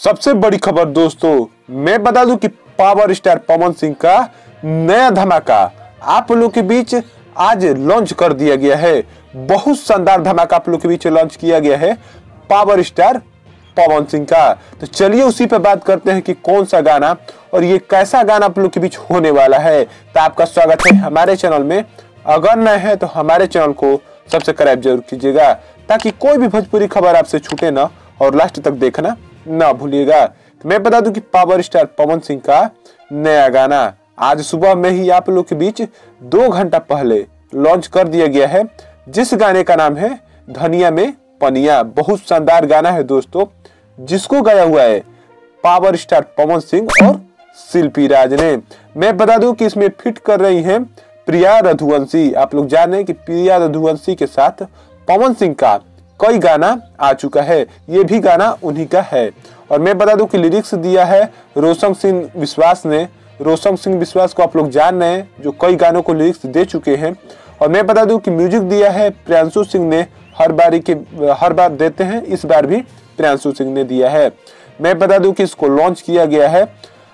सबसे बड़ी खबर दोस्तों, मैं बता दूं कि पावर स्टार पवन सिंह का नया धमाका आप लोगों के बीच आज लॉन्च कर दिया गया है। बहुत शानदार धमाका आप लोगों के बीच लॉन्च किया गया है पावर स्टार पवन सिंह का। तो चलिए उसी पे बात करते हैं कि कौन सा गाना और ये कैसा गाना आप लोग के बीच होने वाला है। तो आपका स्वागत है हमारे चैनल में। अगर नए हैं तो हमारे चैनल को सब्सक्राइब जरूर कीजिएगा ताकि कोई भी भोजपुरी खबर आपसे छूटे ना और लास्ट तक देखना ना भूलिएगा। तो मैं बता दूं कि पावर स्टार पवन सिंह का नया गाना आज सुबह में ही आप लोग के बीच 2 घंटा पहले लॉन्च कर दिया गया है, जिस गाने का नाम है धनिया में पनिया। बहुत शानदार गाना है दोस्तों, जिसको गाया हुआ है पावर स्टार पवन सिंह और शिल्पी राज ने। मैं बता दूं कि इसमें फिट कर रही हैं प्रिया रघुवंशी। आप लोग जान रहे हैं कि प्रिया रघुवंशी के साथ पवन सिंह का कई गाना आ चुका है, ये भी गाना उन्हीं का है। और मैं बता दूं कि लिरिक्स दिया है रोशन सिंह विश्वास ने। रोशन सिंह विश्वास को आप लोग जान रहे हैं, जो कई गानों को लिरिक्स दे चुके हैं। और मैं बता दूं कि म्यूजिक दिया है प्रियांशु सिंह ने। हर बार देते हैं, इस बार भी प्रियांशु सिंह ने दिया है। मैं बता दूं कि इसको लॉन्च किया गया है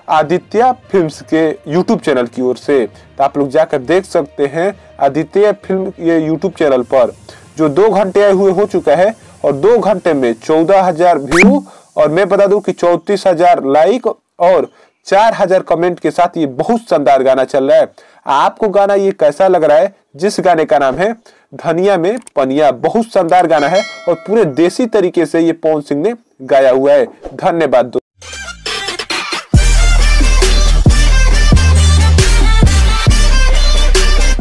आदित्य फिल्म्स के यूट्यूब चैनल की ओर से। तो आप लोग जाकर देख सकते हैं आदित्य फिल्म ये यूट्यूब चैनल पर, जो 2 घंटे आए हुए हो चुका है और 2 घंटे में 14,000 व्यू और मैं बता दूं कि 34,000 लाइक और 4,000 कमेंट के साथ ये बहुत शानदार गाना चल रहा है। आपको गाना ये कैसा लग रहा है, जिस गाने का नाम है धनिया में पनिया। बहुत शानदार गाना है और पूरे देसी तरीके से ये पवन सिंह ने गाया हुआ है। धन्यवाद।